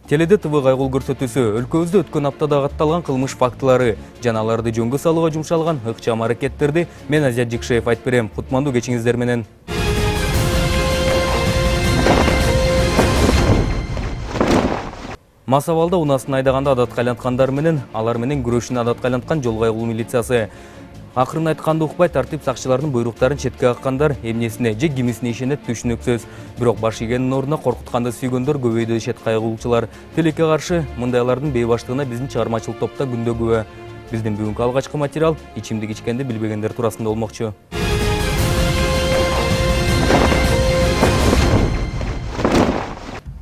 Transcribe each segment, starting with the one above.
Теледе ТВ кайгыл көрсөтүүсү өлкөбүздө өткөн аптада катталган кылмыш фактылары жана аларды жөнгө салууга жумшалган ыкчам аракеттерди мен Азия Жикшеев айтып берем. Кутмандуу кечиңиздер менен. Масабалда унасын айдаганда адатка айланткандар менен алар менен күрөшүүнү адатка айланткан жол кайгылуу милициясы. Акырын айтканда укпай тартип сакчыларынын буйруктарын четке каккандар эмнесине же кимисине ишенет түшүнүксүз. Бирок баш ийгендин ордуна коркутканды сүйгөндөр көбөйдү дешет кайгылуучулар. Тилекке каршы мындайлардын бейбаштыгына биздин чыгармачылык топта күндө күбө. Биздин бүгүнкү алгачкы материал ичимдик ичкенди билбегендер туурасында болмокчу.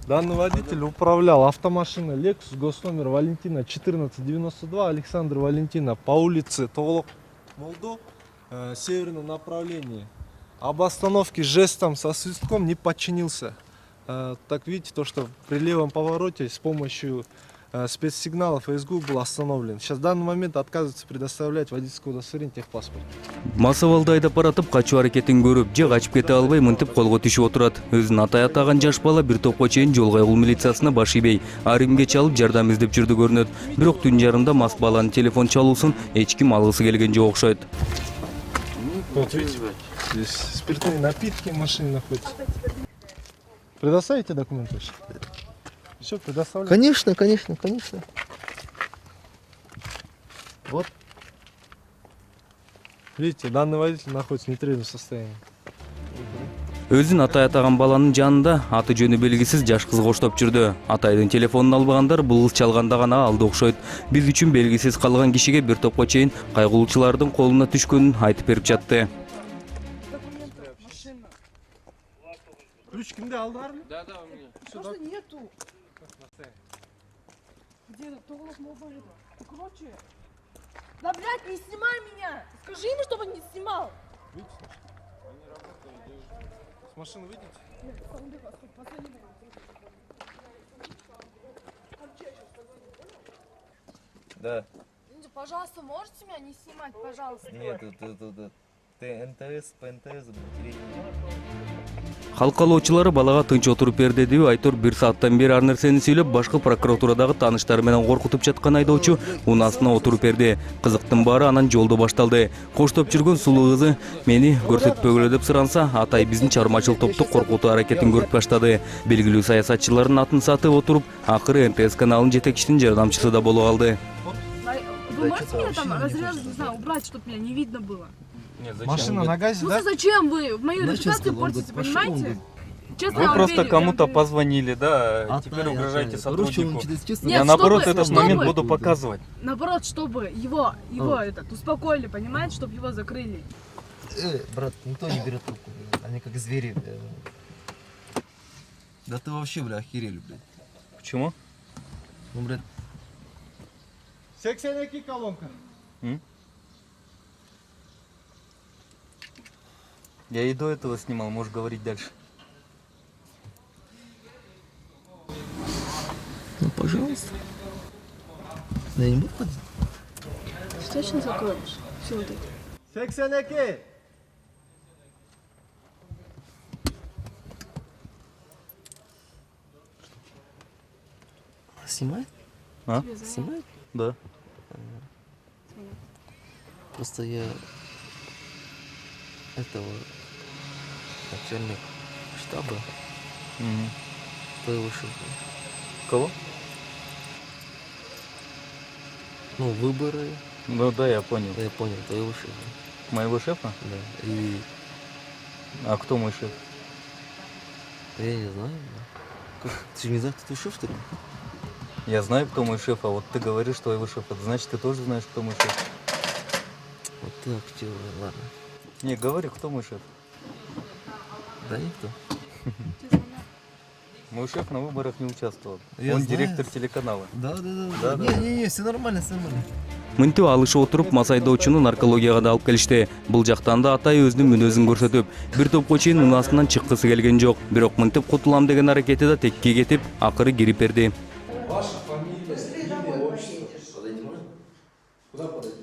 Данный водитель управлял автомашиной Lexus, госномер Валентина 1492, Александр Валентина, по улице Тоголок Молду, северном направлении. Об остановке жестом со свистком не подчинился. Так видите, то, что при левом повороте с помощью спецсигналов СГУ был остановлен. Сейчас в данный момент отказывается предоставлять водительское удостоверение, техпаспорт. Масабалды айдап баратып качуу аракетин көрүп, же качып кете албай мынтип колго түшүп отурат. Өзүн атай атаган жаш бала бир топко чейин жол кайгылуу милициясына баш ийбей, арымге чалып жардам издеп жүрдү көрүнөт. Бирок түн жарымда мас баланын телефон чалуусун эч ким алгысы келген жок окшойт. Вот видите, здесь спиртные напитки в машине находятся. Предоставите документы? Все, предоставляю. Конечно. Вот. Видите, данный водитель находится в нетрезвом состоянии. Өзүн атай атаган баланын жанында аты жөнү белгисиз жаш кыз коштоп жүрдү. Атайдын телефонун албагандар бул кыз чалганда гана алды окшойт. Биз үчүн белгисиз калган кишиге бир топко чейин кайгылуучулардын колуна түшкөнүн айтып берип жатты. Ключ кимде алдыңарбы? Да, у меня. Просто нету. Где этот Тоголок Молду? Короче. Да, блядь, не снимай меня! Скажи ему, чтобы он не снимал! С машины выйдите? Нет, Да. пожалуйста, можете меня не снимать, пожалуйста? Нет, ты НТС, по НТС будет. Халкалоочулары балага тынч отуруп бер дедиби Айтор 1 сааттан бери ар нерсени сүйлөп, башкы прокуратурадагы тааныштары менен коркутуп жаткан айдоочу унасына отуруп берди. Кызыктын баары анан жолдо башталды. Коштоп жүргөн сулуу кызы мени көрсөтпөгүлө деп суранса, атай биздин чыгармачылык топту коркутуу аракетин көрүп баштады. Белгилүү саясатчылардын атын сатып отуруп, акыры НТС каналынын жетекчисинин жардамчысы да болуп алды. Вы можете меня там разрезать, не знаю, убрать, чтобы меня не видно было? Нет, Машина на газе, Ну да? зачем вы в мою репутацию портите, понимаете? Честно, я Вы вам просто верю, кому-то я вам позвонили, да, теперь угрожаете сотруднику. Нет, Я наоборот чтобы- этот момент чтобы- буду показывать. верю. Наоборот, чтобы его успокоили, понимаете, чтобы его закрыли. Брат, никто не берет трубку. Они как звери. Да ты вообще, бля, охерели, блядь. Почему? Ну, блядь. 82 колонка. Я и до этого снимал, можешь говорить дальше. Ну, пожалуйста. Да я не буду ходить. Ты точно закроешь? Все вот это. 82. Снимает? А? Снимает? Да. Просто я этого начальник штаба твоего шефа. Кого? Ну, выборы. Ну да, я понял. Да, я понял, твоего шефа. Моего шефа? Да. И А кто мой шеф? я не знаю. Да. Как? Ты же не знаешь, кто твой шеф, что ли? Я знаю, кто мой шеф, а вот ты говоришь, что твоего шефа. Значит, ты тоже знаешь, кто мой шеф. Вот так, чего, ладно. Не, говори, кто мой шеф. Да никто. Мой шеф на выборах не участвовал. Я Он знаю. директор телеканала. Да. Да. Не, все нормально, все нормально. Мынтип алышып отуруп, мас айдоочуну наркологияга да алып келишти. Бул жактан да атай өзүнүн мүнөзүн көрсөтүп, бир топко чейин унасынан чыккысы келген жок. Бирок мынтип кутулам деген аракети да текке кетип, акыры кирип берди. Ваша фамилия, имя, отчество. Подойти можно? Куда подойти?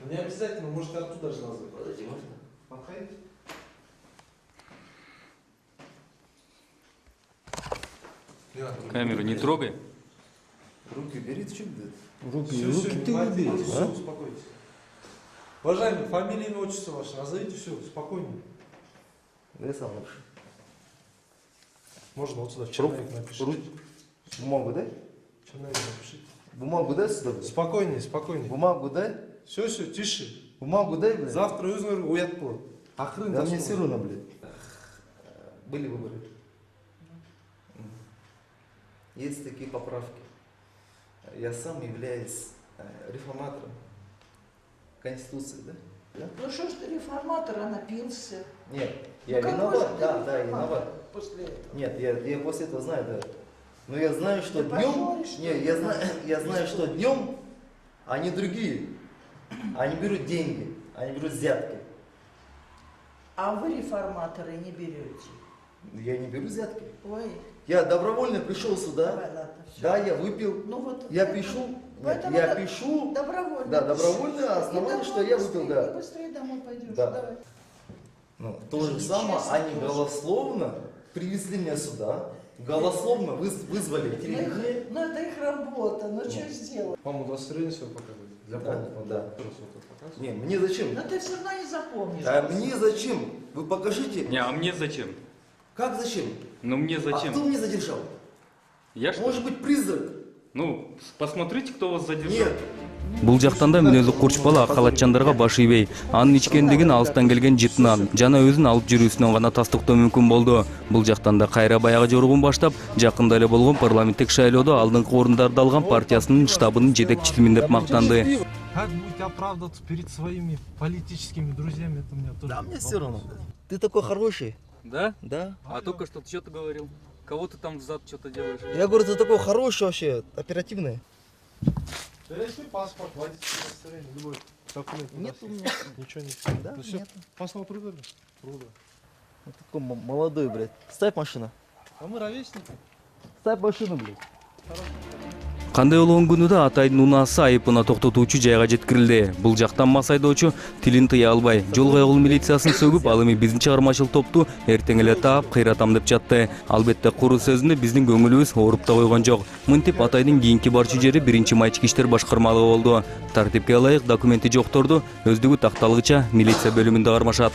Не обязательно, можете оттуда же назвать. Подойти можно? Подходите. Камеру не трогай. Руки бери, ты что Руки ты убери. Все, успокойтесь. Уважаемый, фамилия, имя, отчество ваше назовите, все, спокойнее. Я сам лучше. Можно вот сюда черновик напишите. Бумагу дай. Черновик напишите. Бумагу дай сюда. Спокойнее, спокойнее. Бумагу дай. Все, тише. Бумагу дай, блядь. Завтра өзіңер уят болады. Ақырын Да мне все равно, блядь. Были выборы. Есть такие поправки. Я сам являюсь реформатором Конституции, да? Ну что ж ты реформатор, а напился? Нет, я Ну, какой виноват, же ты да, реформатор виноват. После этого. Нет, я после этого знаю, да. Но я знаю, что Ты днем. позоришь, Не, я знаю, что днем они другие. Они берут деньги, они берут взятки. А вы реформаторы не берете. Я не беру взятки. Ой, Я добровольно пришел сюда. давай, ладно, все. Да, я выпил. Ну вот. Я поэтому- пишу. Нет, поэтому я да- пишу. Добровольно. Да, добровольное И основание, домой что я выпил, быстрее, да. и быстрее домой пойдешь. Да. Давай. Ну, то же Нечестно самое, они тоже. голословно привезли меня сюда, голословно вызвали Ну, три дней. ну это их работа, ну что сделать? Вам удостоверение свое показывать? Для Да, полного. да. Просто вот это показывать. Не, мне зачем? Но ты все равно не запомнишь. А мне зачем? Вы покажите. Не, а мне зачем? Как зачем? Ну мне А кто зачем? меня задержал? Я что? Может быть, призрак? Ну, посмотрите, кто вас задержал. Нет. Бул жактан да мүнөзү курчпала ак халатчандарга баш ийбей, анын ичкендигин алыстан келген жытынан жана өзүн алып жүрүүсүнөн гана тастыктоо мүмкүн болду. Бул жактан да кайра баягы жоругун баштап, жакында эле болгон парламенттик шайлоодо алдыңкы орундарды алган партиясынын штабынын жетекчисимин деп мактанды. Как будете оправдываться перед своими политическими друзьями, это у меня тоже. Да, мне все равно. Ты такой хороший. Да? Да. А только что ты что-то говорил? Кого ты там взад что-то делаешь? Я говорю, ты такой хороший вообще, оперативный. Если паспорт, водительское удостоверение, любой документ. Нет у меня. Ничего нет. Да, Ну всё, нет. паспорт труда? Труда. Вот такой молодой, блядь. Ставь машину. А мы ровесники. Ставь машину, блядь. Кандай болгон күнү да Атайдын унаасы айыпына токтотуучу жайга жеткирилди. Бул жактан мас айдоочу тилин тыя албай, жол кайгыл милициясын сөгүп, ал эми биздин чыгармачыл топту эртең эле таап кыйратам деп жатты. Албетте куру сөзүндө биздин көңүлүбүз ооруп да койгон жок. Мынтип Атайдын кийинки барчу жери 1-май ички иштер башкармалыгы болду. Тартипке ылайык документи жокторду өздүгү такталгыча милиция бөлүмүндө кармашат.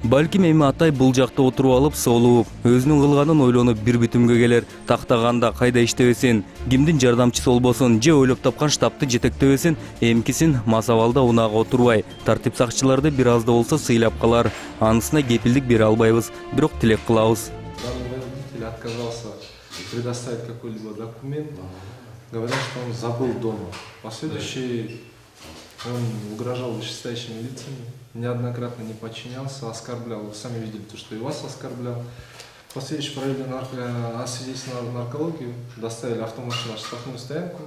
Балким эми Атай бул жакта отуруп алып, соолуп, өзүнүн кылганын ойлонуп бир бүтүмгө келер. Тактаганда кайда иштебесин, кимдин жардамчысы болбосун, же ойлоп тапкан штабты жетектебесин, эмкисин мас абалда унаага отурбай, тартип сакчыларды бир аз да болсо сыйлап калар. Анысына кепилдик бере албайбыз, бирок тилек кылабыз. Данный водитель отказался предоставить какой-либо документ, говоря, что он забыл дома. Последующий он угрожал вышестоящими лицами, неоднократно не подчинялся, оскорблял. Вы сами видели то, что и вас оскорблял. Последующий провели освидетельствовали наркологию, доставили автомашину на штрафную стоянку.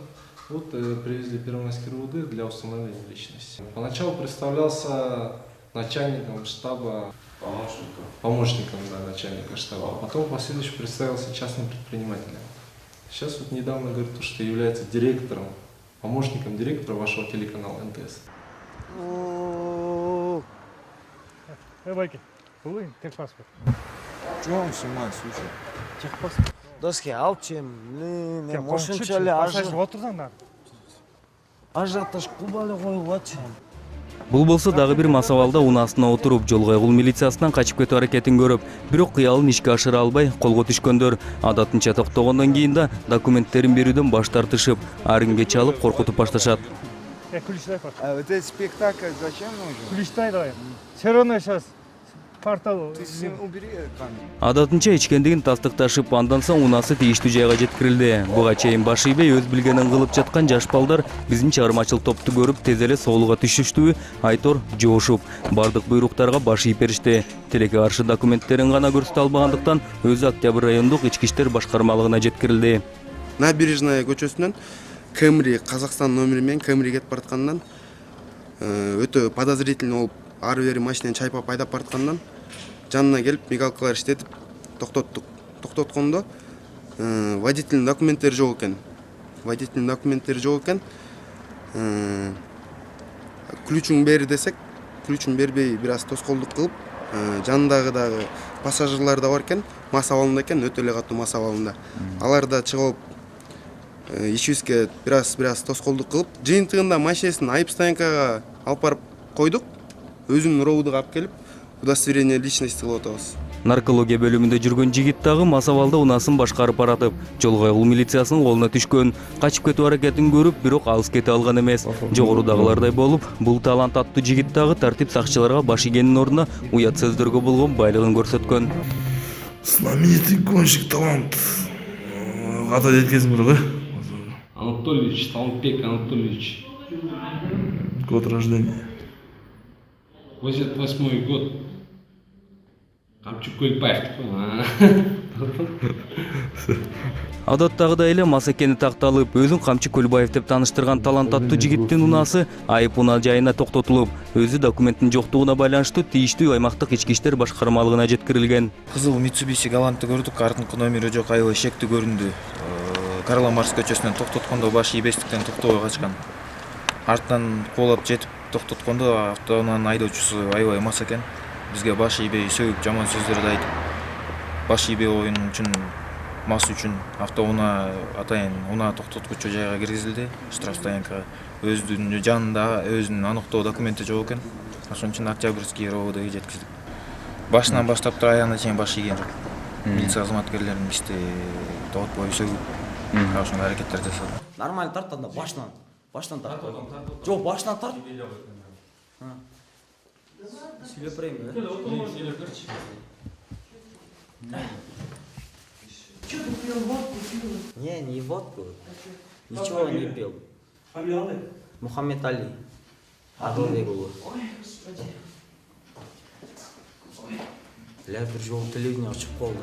Вот привезли Первомайский РУВД для установления личности. Поначалу представлялся начальником штаба, помощником да, начальника штаба, а потом последующий представился частным предпринимателем. Сейчас вот недавно говорит, что является директором, помощником директора вашего телеканала НТС. Байки, вы техпаспорт. Что он снимает, слушай? Техпаспорт. Доски алчем, не, Пассажир машинчали отырсаңдар. ажиотаж кубалы коюп атчым. Бул болсо дагы бир мас абалда унаасына отуруп, жол кайгыл милициясынан качып кетүү аракетин көрүп, бирок кыялын ишке ашыра албай колго түшкөндөр. Адатынча токтогондон кийин да документтерин берүүдөн баш тартышып, арынге чалып коркутуп башташат. Ключтай пар. А вот этот спектакль зачем нужен? Ключтай давай. Все равно сейчас портал. Ты с ним убери камеру. Адатынча ичкендигин тастыкташып, андан соң унаасы тийиштүү жайга жеткирилди. Буга чейин баш ийбей өз билгенин кылып жаткан жаш балдар биздин чыгармачыл топту көрүп тез эле соолуга түшүштүү, Айтор жоошуп, бардык буйруктарга баш ийип беришти. Тилекке каршы документтерин гана көрсөтө албагандыктан өзү Октябрь райондук ички иштер башкармалыгына жеткирилди. Набережная көчөсүнөн Кэмри Казакстан номерімен Кэмри кетип бараткандан өтө подозрительный болуп ары бери машинени чайпап айдап бараткандан жанына келип мигалкалар иштетип токтоткондо водительдин документтери жок экен. ключун бер десек, ключун бербей бир аз тоскоолдук кылып, жанындагы дагы пассажирлар да бар экен, мас абалында экен, өтө эле катуу мас абалында. Алар да чыгып ишибизге бир аз тоскоолдук кылып, жыйынтыгында машинесин айып стоянкага алып барып койдук. Өзүмдүн роудуга алып келип, удостоверение личности кылып атабыз. Наркология бөлүмүндө жүргөн жигит дагы мас абалда унаасын башкарып баратып, жол кайгылуу милициясынын колуна түшкөн. Качып кетүү аракетин көрүп, бирок алыс кете алган эмес. Жогорудагылардай болуп, бул талант аттуу жигит дагы тартип сакчыларга баш ийгендин ордуна уят сөздөргө болгон байлыгын көрсөткөн. Знаменитый гонщик талант. Ата жеткезим керек, Анатольевич, Талантбек Анатольевич. Год рождения. 88 год. Камчук Көлбаев. Адаттагыдай эле мас экени такталып, өзүн Камчы Көлбаев деп тааныштырган талант аттуу жигиттин унаасы айып унаа жайына токтотулуп, өзү документтин жоктугуна байланыштуу тийиштүү аймактык ички иштер башкармалыгына жеткирилген. Кызыл Mitsubishi Галантты көрдүк, артыңкы номери жок, аябай шектүү көрүндү. Карла Маркс көчөсүнөн токтоткондо башы ийбестиктен токтобой качкан. Арттан куулап жетип токтоткондо автоунаанын айдоочусу аябай мас экен. Бизге баш ийбей сөгүп жаман сөздөрдү айтып, баш ийбей коюн үчүн, мас үчүн автоунаа атайын унаа токтоткучу жайга киргизилди, штраф стоянкага. Өзүнүн жанында өзүнүн аныктоо документи жок экен. Ошон үчүн Октябрьский РОВДга жеткиздик. Башынан баштап туруп аягына чейин баш ийген жок. Милиция кызматкерлерин бизди токтотпой сөгүп, ошондой аракеттер жасады. Нормально тарт анда баштан тарт. Жок, баштан тарт. Сүйлөп берейин, Что ты пил водку, пил? Не водку. Ничего не пил. Фамилия? Мухаммед Али. Адылбек уулу. Ой, господи. Ля бир жолу телевидение чыгып калды.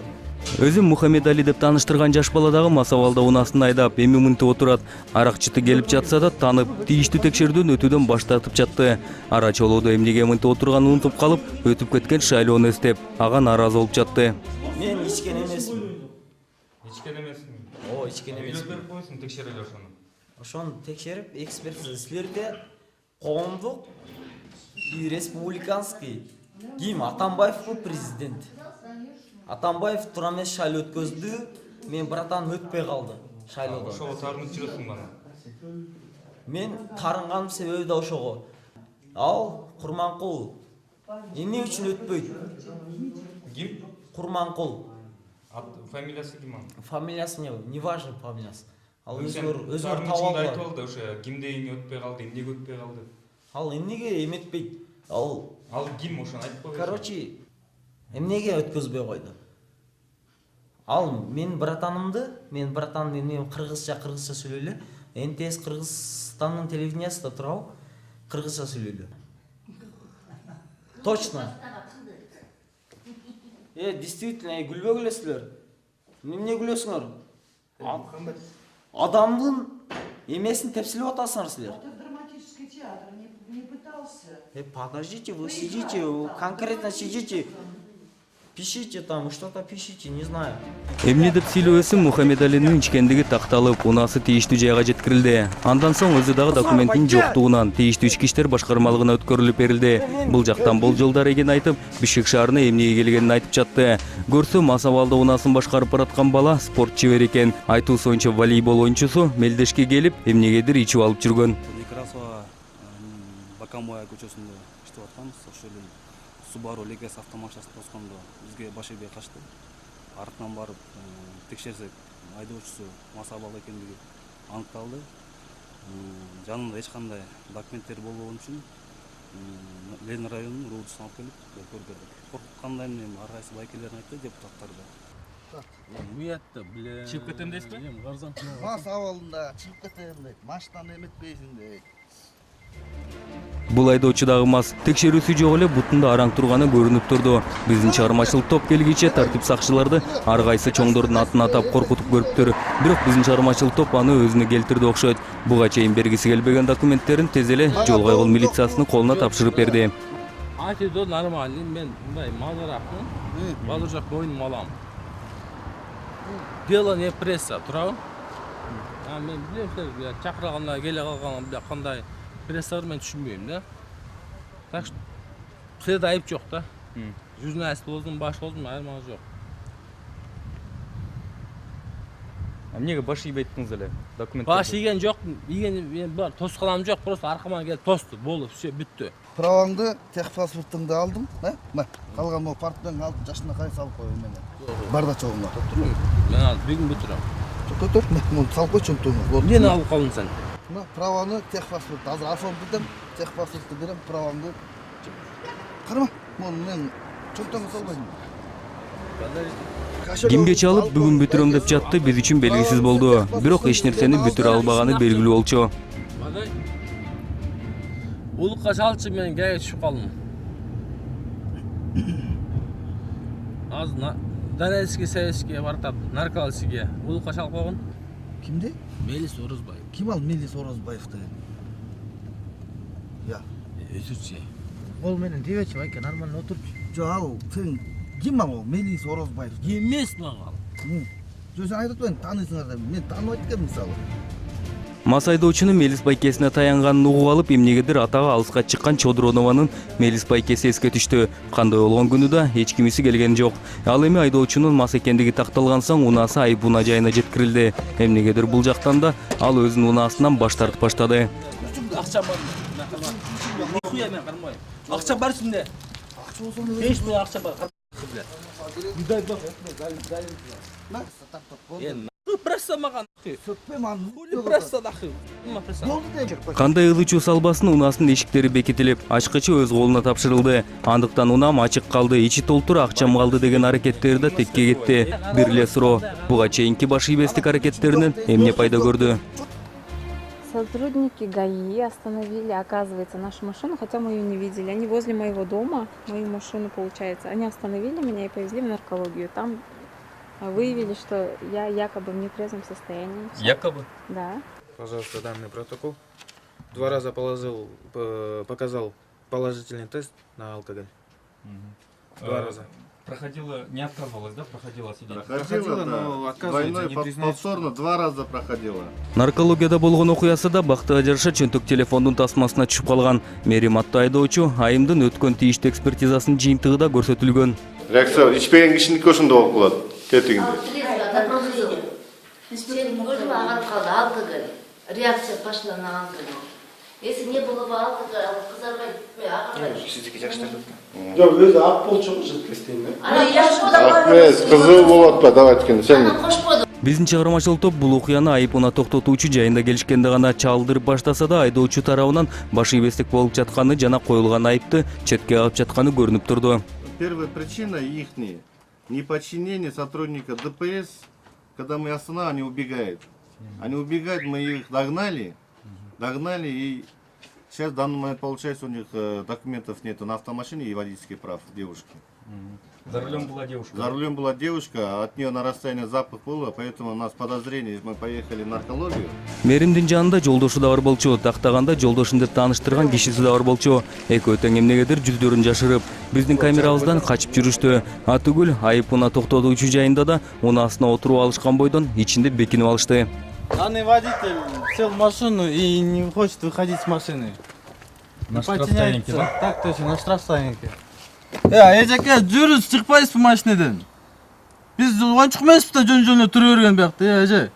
Өзүн Мухаммед Али деп тааныштырган жаш бала дагы мас абалда унаасын айдап, эми мынтип отурат. Аракчыты келип жатса да танып, тийиштүү текшерүүдөн өтүүдөн баш тартып жатты. Ара чолоодо эмнеге мынтип отурганын унутуп калып, өтүп кеткен шайлоону эстеп, ага нааразы болуп жатты. Мен ичкен эмесмин. Ичкен эмесмин. Ичкен эмесмин. Берип койсун, текшерели ошону. Ошону текшерип, экспертиза силерде коомдук и республиканский ким Атамбаевпы президент. Атамбаев тура эмес шайлоо өткөздү, мен братан өтпөй калды шайлоодон. Ошого таарынып жүрөсүң бана. Мен тарынганым себеби да ошого. Ал Курманкул эмне үчүн өтпөйт? Ким? Курманкул. Фамилиясы ким анын? Фамилиясы не важно фамилиясы. Ал өзгөр айтып табалды. алды, ошо кимден өтпөй калды, эмнеге өтпөй калды? Ал эмнеге эметпейт? Ал ким ошону айтып койбойсуң? Короче, эмнеге өткөзбөй койду? Ал мен братаным мен кыргызча сүйлөйлү. НТС Кыргызстандын телевидениясында турабы? Кыргызча сүйлөйлү. Точно. Действительно, күлбөгүлө силер. Эмне күлөсүңөр? Адамдын эмесин тепсилип атасыңар силер. А ты в драматический театр не пытался? Подождите, вы сидите, конкретно сидите. Пишите там, что-то пишите, не знаю. Эмне деп сүйлөбөсүн Мухаммед Алинин ичкендиги такталып, унаасы тийиштүү жайга жеткирилди. Андан соң өзү дагы документтин жоктугунан тийиштүү ички иштер башкармалыгына өткөрүлүп берилди. Бул жактан болжолдор экенин айтып, Бишкек шаарына эмнеге келгенин айтып жатты. Көрсө мас абалда унаасын башкарып бараткан бала спорт чебер экен. Айтуусунча волейбол оюнчусу Мелдешке келип, эмнегедир ичип алып жүргөн. Некрасова Бакамоя көчөсүндө иштеп атканбыз, ошол эле Subaru Legas автомашинасын тоскондо бизге баш ийбей качты. Артынан барып текшерсек, айдоочусу мас абалда экендиги аныкталды. Жанында эч кандай документтер болбогон үчүн Ленин районунун РУДусуна алып келип көргөздүк. Коркуткандай эмне ар кайсы байкелерин айтты депутаттар да. Уятты, биле. Чыгып кетем дейсизби? Мас абалында чыгып кетем дейт, машинаны эметпейсиң дейт. Бул айдоочу дагы мас. Текшерүүсү жок эле бутунда араң турганы көрүнүп турду. Биздин чыгармачылык топ келгиче тартип сакчыларды ар кайсы чоңдордун атын атап коркутуп көрүптүр. Бирок биздин чыгармачылык топ аны өзүнө келтирди окшойт. Буга чейин бергиси келбеген документтерин тез эле жол кайгылуу милициясынын колуна тапшырып берди. Айтыдо нормально, мен мындай мазаракмын. Базар жак мойнума алам. Дело не пресса, турабы? Мен билем, чакырганда келе калган кандай Пресстар мен түшүнбөйм да. Так что сен айып жок да. Журналист болдум, баш болдум, айырмасы жок. Эмнеге баш ийбей айттыңыз эле? Документ. Баш ийген жок, ийген бар, тоскаламым жок, просто аркама келип тосту, болду, все, бүттү. Праваңды, техпаспортыңды алдым, калган могу партияны алып жашына кай салып коюм менен. Бардачогуна. Мен ал бүгүн бүтүрөм. Көтөр, муну салып койчу чөнтөгүңө. Эмнени алып калдың сен? Праваны, техпаспортты азыр оформдым, техпаспортты берем, праваңды. Карама, муну мен чөнтөгүмө салбайм. Кимге чалып бүгүн бүтүрөм деп жатты, биз үчүн белгисиз болду. Бирок эч нерсени бүтүрө албаганы белгилүү болчу. Бадай. Улукка чалчы мен кайга түшүп калдым. Азыр Донецкий, Советский бартап, наркологический. Улукка чалып койгон. Кимди? Мелис Орозбай. Ким ал Мелис Орозбаевди? Я. Өзүрчү. Ол менен дебечи байке, нормально отурчу. Жо, ал сен ким ал Мелис Орозбаев? Эмес мага. Жо, сен айтып атпайсың, таанысыңар деп. Мен тааныбайт экенмин мисалы. Мас айдоочунун Мелис байкесине таянганын угуп алып, эмнегедир атага алыска чыккан Чодронованын Мелис байкеси эске түштү. Кандай болгон күнү да эч кимиси келген жок. Ал эми айдоочунун мас экендиги такталган соң унаасы айып унаа жайына жеткирилди. Эмнегедир бул жактан да ал өзүнүн унаасынан баш тартып баштады. Акча бар. Нихуя мен кармайм. Акча бар сенде. Акча болсо мен 5 миң акча бар. Дай бак. Пресса маган. Пресса дахы. Кандай ылычуу салбасын унааснын эшиктери бекитилип, ачкычы өз колуна тапшырылды. Андыктан унаам ачык калды, ичи толтур акчам калды деген аракеттер да текке кетти. Бир эле суроо, буга чейинки баш ийбестик аракеттеринен эмне пайда көрдү? Сотрудники ГАИ остановили, оказывается, нашу машину, хотя мы ее не видели. Они возле моего дома, мою машину, получается. Они остановили меня и повезли в наркологию. Там выявили, что я якобы в нетрезвом состоянии. Якобы? Да. Пожалуйста, данный протокол. 2 раза показал положительный тест на алкоголь. 2 раза. Проходила, не отказывалась, да? Проходила сидеть? Проходила, но отказывается, не признает. Повторно 2 раза проходила. Наркологияда болгон окуясы да бактыга жараша чөнтөк телефондун тасмасына түшүп калган. Мерим аттуу айдоочу айымдын өткөн тийиштүү экспертизасынын жыйынтыгы да көрсөтүлгөн. Реакция ичпеген кишиники ошондой болуп калат. Кетигинде. Алкоголь. Реакция пошла на алкоголь. Если не было бы алкоголя, кызарбай. Сиздики жакшы Жок, өзү ак болчу жыткыстын. Кызыл болот па, давай эткенде сен. Биздин чыгармачылык топ бул окуяны айып унаа токтотуучу жайында келишкенде гана чалдырып баштаса да, айдоочу тарабынан баш ийбестик болуп жатканы жана коюлган айыпты четке кагып жатканы көрүнүп турду. Первая причина ихняя неподчинение сотрудника ДПС. Когда мы останавливаем, они убегают. Они убегают, мы их догнали и сейчас в данный момент получается у них документов нету на автомашине и водительских прав девушки. За рулем была девушка? За рулем была девушка, от нее на расстоянии запах было, поэтому у нас подозрение, мы поехали в наркологию. Меримдин жанында жолдошу да бар болчу, тактаганда жолдошун деп тааныштырган кишиси да бар болчу. Экөө тең эмнегедир жүздөрүн жашырып, биздин камерабыздан качып жүрүштү. Атүгүл айып унаа токтотуучу жайында да унаасына отуруп алышкан бойдон ичинде бекинип алышты. Данный водитель сел в машину и не хочет выходить с машины. На штрафстоянке, да? Так точно, на штрафстоянке. Эжеке, жүрүз, чыкпайсыз bu машинеден. Биз ойынчук эмеспиз да жөн-жөн эле тура берген биякта, эже.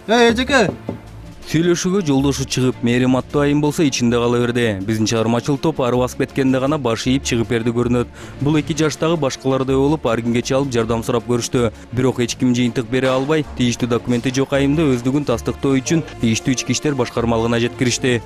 Эжеке. Сүйлөшүүгө жолдошу чыгып, Мерим аттуу айым болсо ичинде кала берди. Биздин чыгармачылык топ ары басып кеткенде гана баш ийип чыгып берди көрүнөт. Бул 2 жаштагы башкалардай болуп, ар кимге чалып жардам сурап көрүштү. Бирок эч ким жыйынтык бере албай, тийиштүү документи жок айымды өздүгүн тастыктоо үчүн тийиштүү ички иштер башкармалыгына жеткиришти.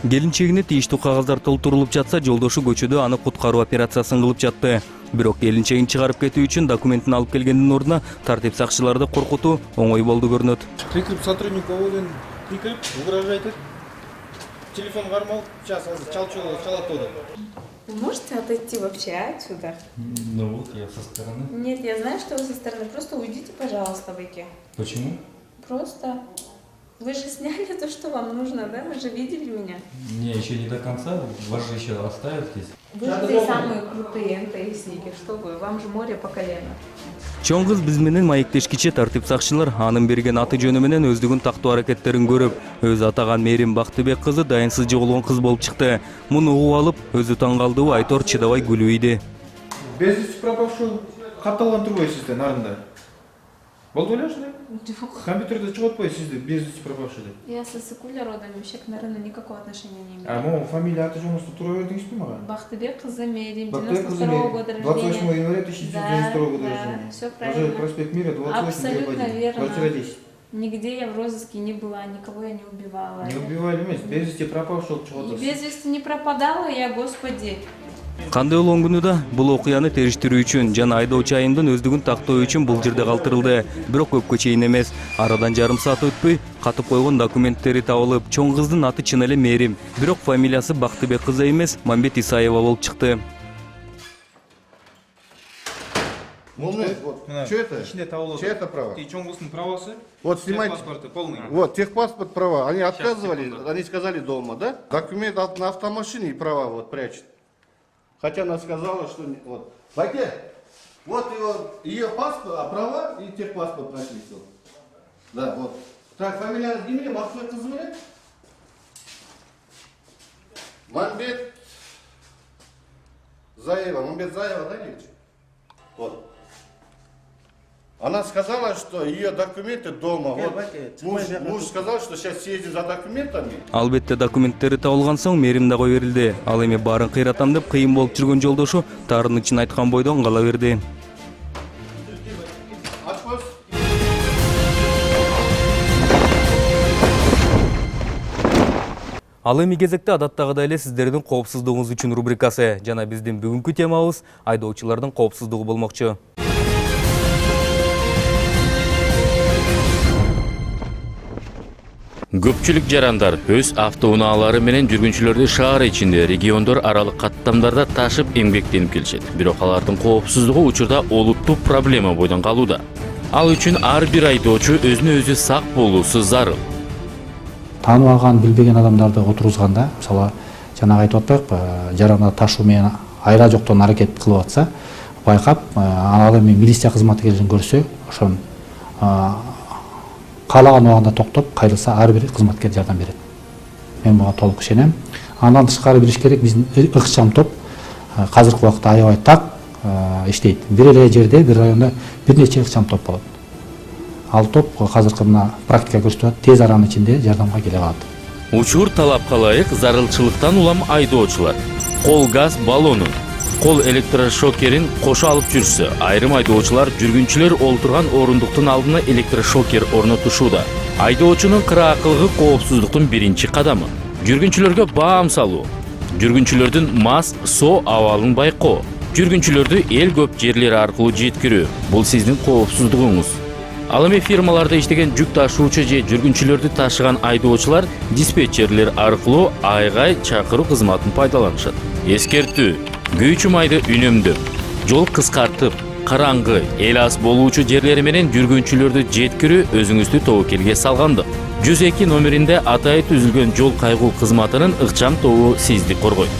Келинчегине тийиштүү кагаздар толтурулуп жатса, жолдошу көчөдө аны куткаруу операциясын кылып жатты. Бирок келинчегин чыгарып кетүү үчүн документин алып келгендин ордуна тартип сакчыларды коркутуу оңой болду көрүнөт. Прикрып сотрудник уволен, прикрып, угрожает. Телефон кармалып, сейчас чалат оду. Вы можете отойти вообще отсюда? Ну вот, я со стороны. Нет, я знаю, что вы со стороны. Просто уйдите, пожалуйста, выйти. Почему? Просто. Вы же сняли то, что вам нужно, да? Вы же видели меня. Не, еще не до конца. Вас же еще оставят здесь. Вы же здесь самые крутые НТСники. Что вы? Вам же море по колено. Чоң кыз биз менен маектешкиче тартип сакчылар анын берген аты жөнү менен өздүгүн тактоо аракеттерин көрүп, өзү атаган Мээрим Бактыбек кызы дайынсыз жыгылган кыз болуп чыкты. Муну угуп алып, өзү таң калдыбы Айтор чыдабай күлүүйдү. Без вести пропавший катталган турбайбы сизде нарында? Болду ойлошуң? Жок. Компьютерде чыгып атпайбы сизде без вести пропавший деп? Я с Исыкуля родом, вообще к Нарыну никакого отношения не имею. А могу фамилия аты жөнүңүздү тура бердиңизби мага? Бактыбек кызы Мээрим, Бактыбек кызы 92-го года Мээрим, рождения. 28 января 1992 года рождения. Все Уже правильно. проспект Мира, 28, Абсолютно 1, верно. квартира 10. Нигде я в розыске не была, никого я не убивала. Не убивали эмес, без вести пропавший болуп чыгып И атасыз. без вести не пропадала я, господи. Кандай болгону да бул окуяны териштирүү үчүн жана айдоочу айымдын өздүгүн тактоо үчүн бул жерде калтырылды. Бирок көпкө чейин эмес. Арадан жарым саат өтпөй катып койгон документтери табылып, чоң кыздын аты чын эле Мээрим, бирок фамилиясы Бактыбек кызы эмес, Мамбет Исаева болуп чыкты. Молодец, вот. Что это? Чьи это права? И чоң кыздын правасы? Вот снимайте. Паспорты полный. Вот, техпаспорт, права. Они отказывали, они сказали дома, да? Документ на автомашине и права вот прячет. Хотя она сказала, что... Вот. Баке, вот ее паспорт, а права и техпаспорт нашли. Да, вот. Так, фамилия Гимели, Махсуд Казмеле? Мамбет Заева, да, девочка? Вот. Она сказала, что ее документы дома. Вот. Муж сказал, что сейчас съездит за документами. Албетте документтери табылган соң Мээрим да кой берилди. Ал эми баарын кыйратам деп кыйын болуп жүргөн жолдошу тарын ичин айткан бойдон кала берди. Ал эми кезекте адаттагыдай эле сиздердин коопсуздугуңуз үчүн рубрикасы жана биздин бүгүнкү темабыз айдоочулардын коопсуздугу болмокчу. Көпчүлүк жарандар өз автоунаалары менен жүргүнчүлөрдү шаар ичинде региондор аралык каттамдарда ташып эмгектенип келишет. Бирок алардын коопсуздугу учурда олуттук проблема бойдон калууда. Ал үчүн ар бир айдоочу өзүнө өзү сак болуусу зарыл. Таанып алган, билбеген адамдарды отургузганда, мисалы, жанагы айтып атпайбы, жаранда ташуу менен айра жоктон аракет кылып атса, байкап, ал эми милиция кызматкерлерин көрсө, ошон каалаган убагында токтоп, кайрылса ар бир кызматкер жардам берет. Мен буга толук ишенем. Андан тышкары билиш керек, биздин ыкчам топ азыркы убакытта аябай так иштейт. Бир эле жерде, бир районда бир нече ыкчам топ болот. Ал топ азыркы мына практика көрсөтүп атат, тез аранын ичинде жардамга келе алат. Учур талапка ылайык зарылчылыктан улам айдоочулар кол газ баллонун, кол электрошокерин кошо алып жүрсө, айрым айдоочулар жүргүнчүлөр олтурган орундуктун алдына электрошокер орнотушууда. Айдоочунун кыраакылыгы коопсуздуктун биринчи кадамы. Жүргүнчүлөргө баам салуу, жүргүнчүлөрдүн мас соо абалын байкоо, жүргүнчүлөрдү эл көп жерлери аркылуу жеткирүү — бул сиздин коопсуздугуңуз. Ал эми фирмаларда иштеген жүк ташуучу же жүргүнчүлөрдү ташыган айдоочулар диспетчерлер аркылуу айгай чакыруу кызматын пайдаланышат. Эскертүү: күйүүчү майды үнөмдөп, жол кыскартып, караңгы, эл аз болуучу жерлери менен жүргүнчүлөрдү жеткирүү өзүңүздү тобокелге салгандык. 102 номеринде атайы түзүлгөн жол кайгуу кызматынын ыкчам тобу сизди коргойт.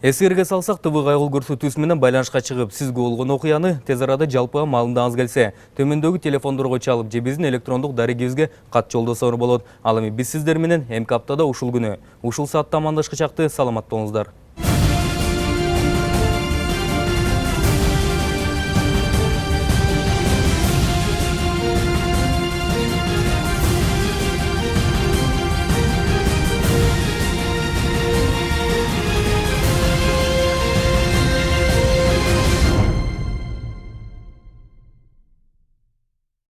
Эсерге салсак, ТВ кайгыл көрсөтүүсү менен байланышка чыгып, сизге болгон окуяны тез арада жалпыга маалымдагыңыз келсе, төмөндөгү телефондорго чалып же биздин электрондук дарегибизге кат жолдосоңуз болот. Ал эми биз сиздер менен эмки аптада ушул күнү, ушул саатта амандашкычакты, саламат болуңуздар.